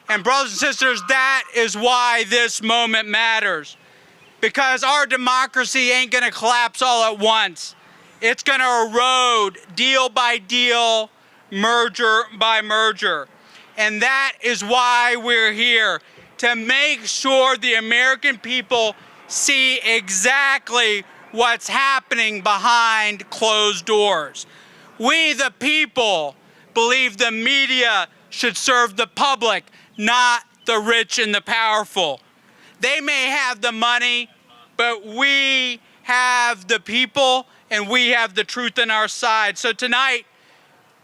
And brothers and sisters, that is why this moment matters. Because our democracy ain't gonna collapse all at once. It's gonna erode deal by deal, merger by merger. And that is why we're here, to make sure the American people see exactly what's happening behind closed doors. We, the people, believe the media should serve the public, not the rich and the powerful. They may have the money, but we have the people and we have the truth on our side. So tonight,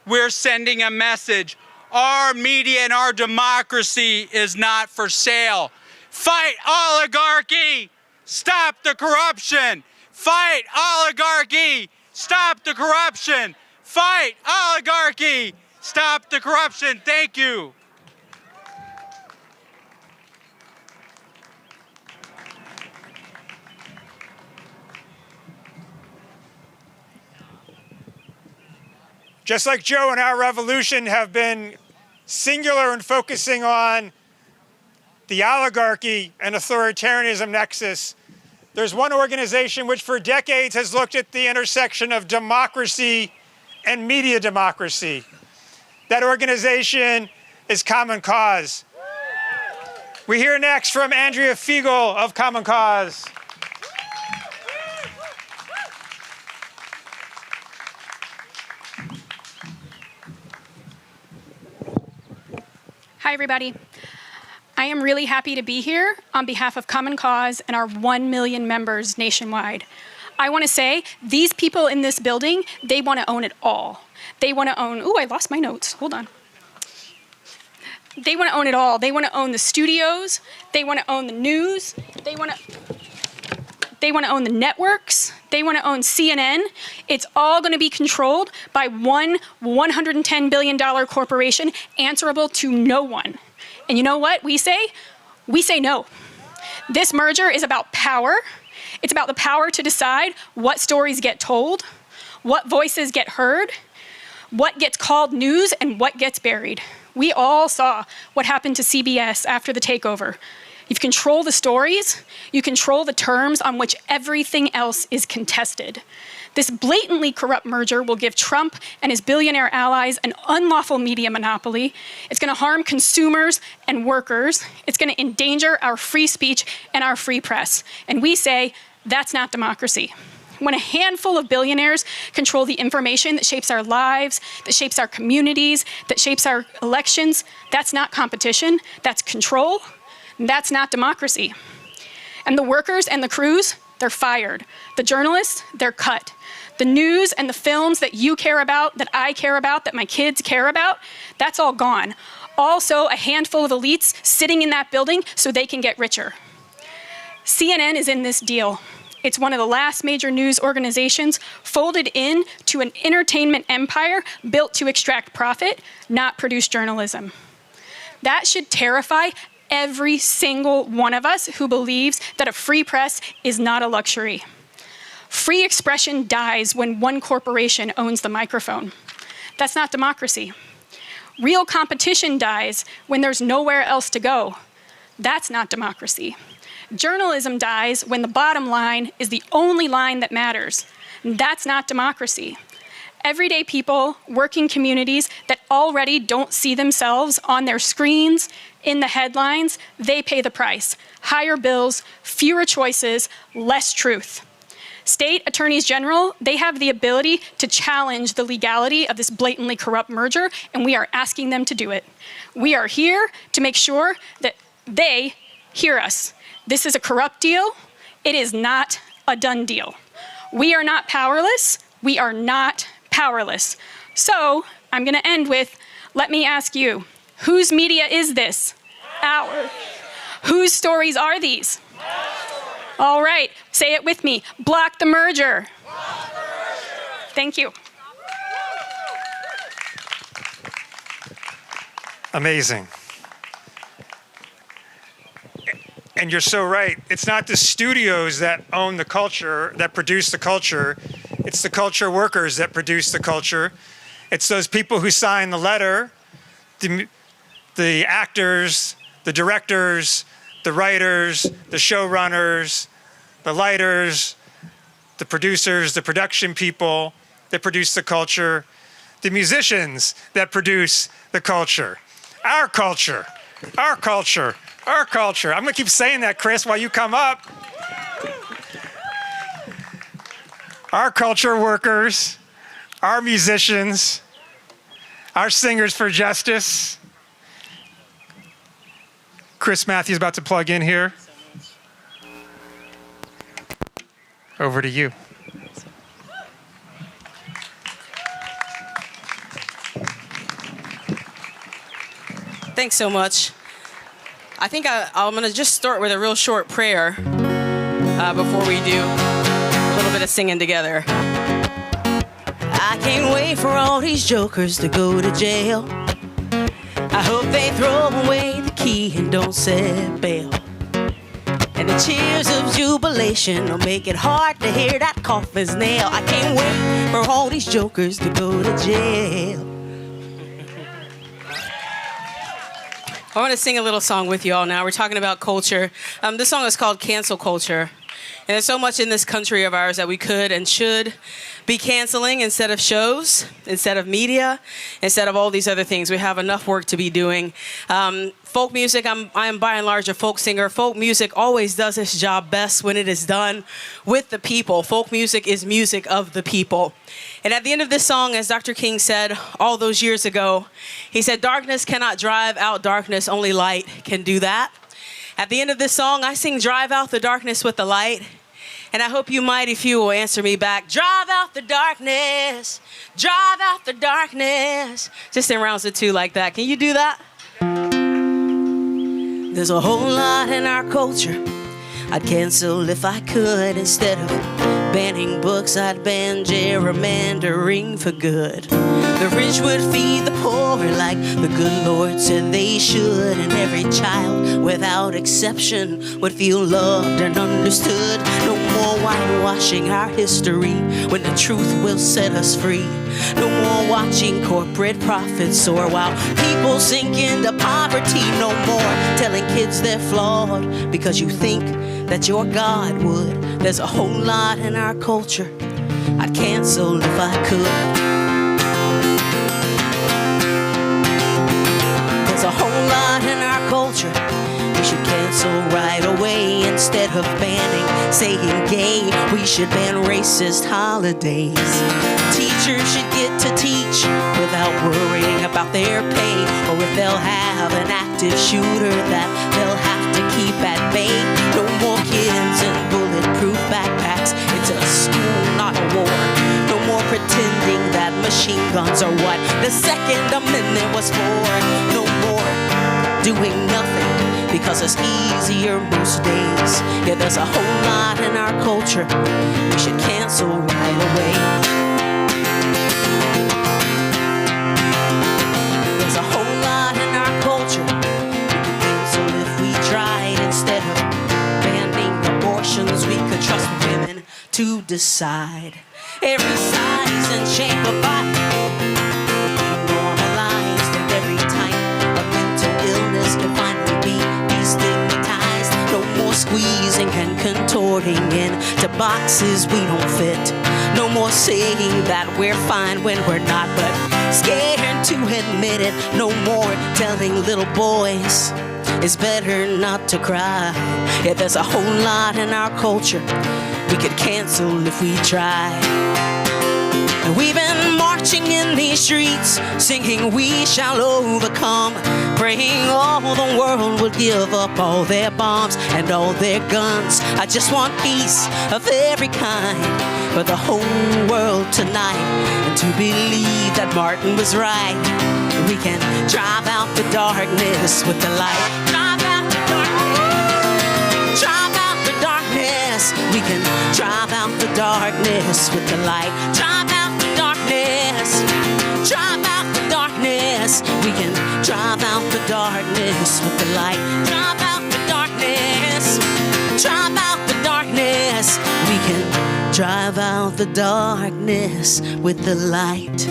we're sending a message. Our media and our democracy is not for sale. Fight oligarchy, stop the corruption. Fight oligarchy, stop the corruption. Fight oligarchy, stop the corruption. Thank you. Just like Joe and our revolution have been singular in focusing on the oligarchy and authoritarianism nexus, there's one organization which for decades has looked at the intersection of democracy and media democracy. That organization is Common Cause. We hear next from Andrea Feele of Common Cause. Hi, everybody. I am really happy to be here on behalf of Common Cause and our 1 million members nationwide. I want to say these people in this building, they want to own it all. They want to own, ooh, I lost my notes. Hold on. They want to own it all. They want to own the studios. They want to own the news. They want to own the networks. They want to own CNN. It's all going to be controlled by one $110 billion corporation answerable to no one. And you know what we say? We say no. This merger is about power. It's about the power to decide what stories get told, what voices get heard, what gets called news, and what gets buried. We all saw what happened to CBS after the takeover. You control the stories, you control the terms on which everything else is contested. This blatantly corrupt merger will give Trump and his billionaire allies an unlawful media monopoly. It's going to harm consumers and workers. It's going to endanger our free speech and our free press. And we say, that's not democracy. When a handful of billionaires control the information that shapes our lives, that shapes our communities, that shapes our elections, that's not competition, that's control, and that's not democracy. And the workers and the crews, they're fired. The journalists, they're cut. The news and the films that you care about, that I care about, that my kids care about, that's all gone. Also, a handful of elites sitting in that building so they can get richer. CNN is in this deal. It's one of the last major news organizations folded in to an entertainment empire built to extract profit, not produce journalism. That should terrify every single one of us who believes that a free press is not a luxury. Free expression dies when one corporation owns the microphone. That's not democracy. Real competition dies when there's nowhere else to go. That's not democracy. Journalism dies when the bottom line is the only line that matters. That's not democracy. Everyday people, working communities that already don't see themselves on their screens, in the headlines, they pay the price. Higher bills, fewer choices, less truth. State attorneys general, they have the ability to challenge the legality of this blatantly corrupt merger, and we are asking them to do it. We are here to make sure that they hear us. This is a corrupt deal. It is not a done deal. We are not powerless. We are not powerless. So I'm going to end with, let me ask you, whose media is this? Ours. Whose stories are these? All right, say it with me. Block the merger. Block the merger. Thank you. Amazing. And you're so right. It's not the studios that own the culture, that produce the culture. It's the workers that produce the culture. It's those people who sign the letter, the actors, the directors, the writers, the showrunners, the lighters, the producers, the production people that produce the culture, the musicians that produce the culture. Our culture, our culture, our culture. I'm gonna keep saying that, Chris, while you come up. Our culture workers, our musicians, our singers for justice. Chris Matthews about to plug in here. Over to you. Thanks so much. I think I'm going to just start with a real short prayer before we do a little bit of singing together. I can't wait for all these jokers to go to jail. I hope they throw away the key and don't set bail. And the cheers of jubilation will make it hard to hear that coffin's nail. I can't wait for all these jokers to go to jail. I want to sing a little song with you all now. We're talking about culture. This song is called Cancel Culture. And there's so much in this country of ours that we could and should be canceling instead of shows, instead of media, instead of all these other things. We have enough work to be doing. Folk music, I am by and large a folk singer. Folk music always does its job best when it is done with the people. Folk music is music of the people. And at the end of this song, as Dr. King said all those years ago, he said, "Darkness cannot drive out darkness, only light can do that." At the end of this song, I sing "Drive out the darkness with the light." And I hope you mighty few will answer me back. Drive out the darkness, drive out the darkness. Just in rounds of two like that. Can you do that? There's a whole lot in our culture I'd cancel if I could. Instead of banning books, I'd ban gerrymandering for good. The rich would feed the poor like the good Lord said they should. And every child, without exception, would feel loved and understood. No more whitewashing our history when the truth will set us free. No more watching corporate profits soar while people sink into poverty. No more telling kids they're flawed because you think that your God would. There's a whole lot in our culture I'd cancel if I could. There's a whole lot in our culture we should cancel right away. Instead of banning saying gay, we should ban racist holidays. Teachers should get to teach without worrying about their pay, or if they'll have an active shooter that they'll have to keep at bay. No more kids in bulletproof backpacks. It's a school, not a war. No more pretending that machine guns are what the Second Amendment was for. No more doing nothing because it's easier most days. Yeah, there's a whole lot in our culture we should cancel right away. There's a whole lot in our culture we could cancel if we tried. Instead of banning abortions, we could trust women to decide. Every size and shape of body normalized, and every type of mental illness can finally be destigmatized. No more squeezing and contorting into boxes we don't fit. No more saying that we're fine when we're not, but scared to admit it. No more telling little boys it's better not to cry. Yeah, there's a whole lot in our culture we could cancel if we tried. And we've been marching in these streets, singing we shall overcome, praying all the world will give up all their bombs and all their guns. I just want peace of every kind for the whole world tonight, and to believe that Martin was right. We can drive out the darkness with the light. Drive out the darkness. Drive out the darkness. We can drive out the darkness with the light. Drive out the darkness. Drive out the darkness. We can drive out the darkness with the light. Drive out the darkness. Drive out the darkness. We can drive out the darkness with the light.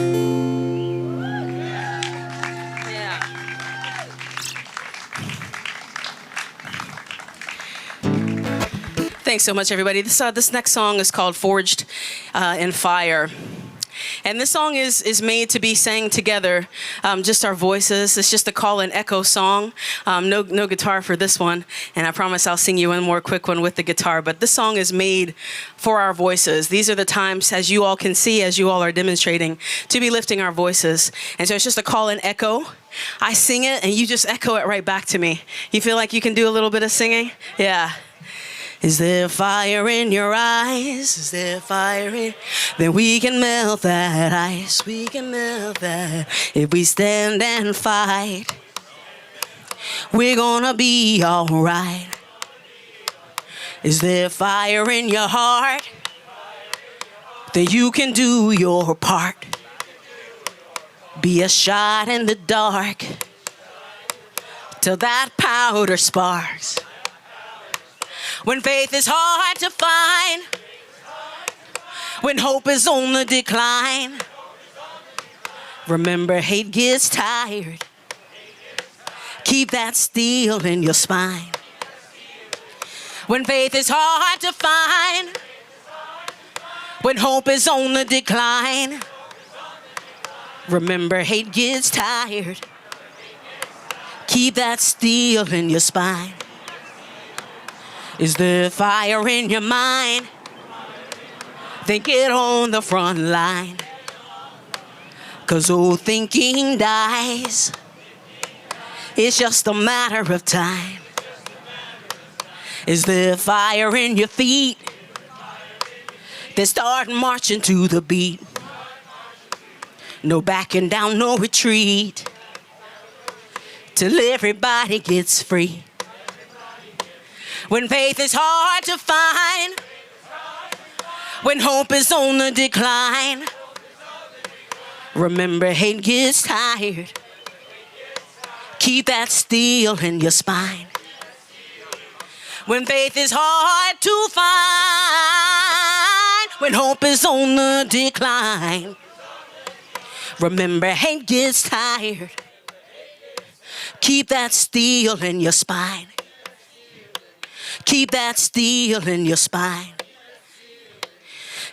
Thanks so much, everybody. This next song is called Forged in Fire. And this song is made to be sang together, just our voices. It's just a call and echo song. No guitar for this one. And I promise I'll sing you one more quick one with the guitar. But this song is made for our voices. These are the times, as you all can see, as you all are demonstrating, to be lifting our voices. And so it's just a call and echo. I sing it, and you just echo it right back to me. You feel like you can do a little bit of singing? Yeah. Is there fire in your eyes? Is there fire in? Then we can melt that ice. We can melt that. If we stand and fight, we're gonna be all right. Is there fire in your heart? Then you can do your part. Be a shot in the dark till that powder sparks. When faith is hard to find, when hope is on the decline, remember hate gets tired. Keep that steel in your spine. When faith is hard to find, when hope is on the decline, remember hate gets tired. Keep that steel in your spine. Is there fire in your mind? Then get on the front line. 'Cause old thinking dies. It's just a matter of time. Is there fire in your feet? Then start marching to the beat. No backing down, no retreat. Till everybody gets free. When faith is hard to find, when hope is on the decline, remember hate gets tired. Keep that steel in your spine. When faith is hard to find, when hope is on the decline, remember hate gets tired. Keep that steel in your spine. Keep that steel in your spine.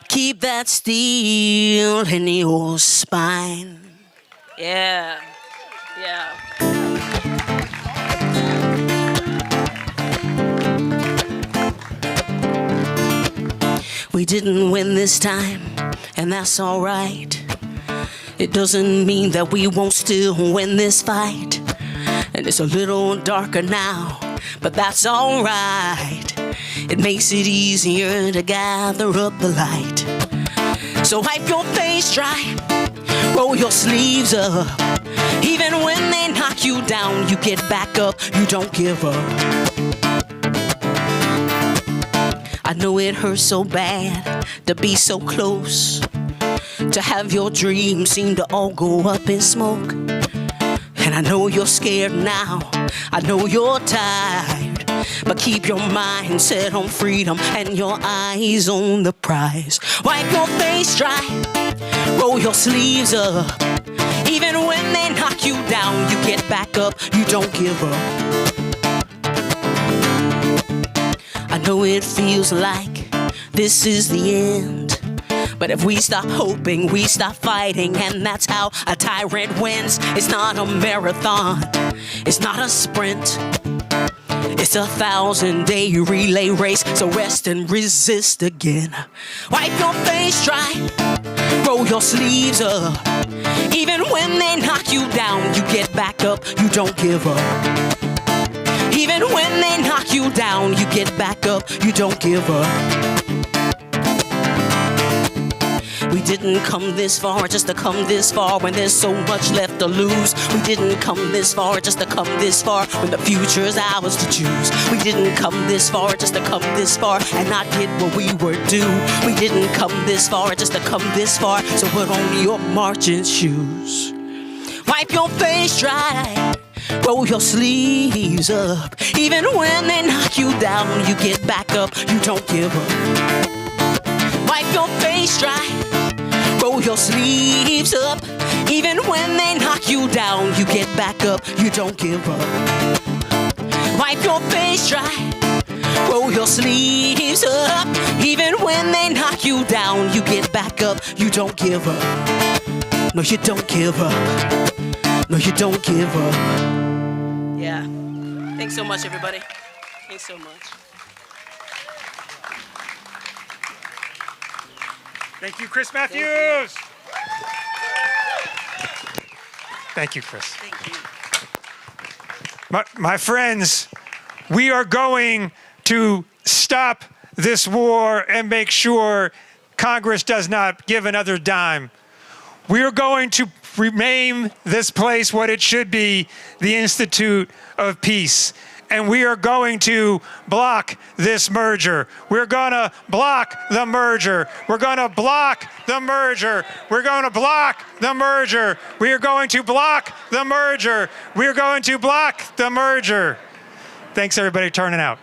Keep that steel in your spine. Yeah. Yeah. We didn't win this time, and that's all right. It doesn't mean that we won't still win this fight. And it's a little darker now, but that's all right. It makes it easier to gather up the light. So wipe your face dry, roll your sleeves up. Even when they knock you down, you get back up, you don't give up. I know it hurts so bad to be so close, to have your dreams seem to all go up in smoke. And I know you're scared now, I know you're tired, but keep your mind set on freedom and your eyes on the prize. Wipe your face dry, roll your sleeves up. Even when they knock you down, you get back up, you don't give up. I know it feels like this is the end, but if we stop hoping, we stop fighting, and that's how a tyrant wins. It's not a marathon, it's not a sprint. It's a 1,000-day relay race, so rest and resist again. Wipe your face dry, roll your sleeves up. Even when they knock you down, you get back up, you don't give up. Even when they knock you down, you get back up, you don't give up. We didn't come this far just to come this far when there's so much left to lose. We didn't come this far just to come this far when the future is ours to choose. We didn't come this far just to come this far and not get what we were due. We didn't come this far just to come this far, so put on your marching shoes. Wipe your face dry, roll your sleeves up. Even when they knock you down, you get back up, you don't give up. Wipe your face dry, roll your sleeves up. Even when they knock you down, you get back up, you don't give up. Wipe your face dry, roll your sleeves up. Even when they knock you down, you get back up, you don't give up. No, you don't give up. No, you don't give up. Yeah. Thanks so much, everybody. Thanks so much. Thank you, Chris Matthews. Thank you, Chris. Thank you. My friends, we are going to stop this war and make sure Congress does not give another dime. We are going to rename this place what it should be, the Institute of Peace. And we are going to block this merger. We're going to block the merger. We're going to block the merger. We're going to block the merger. We are going to block the merger. We are going to block the merger. Thanks, everybody, for turning out.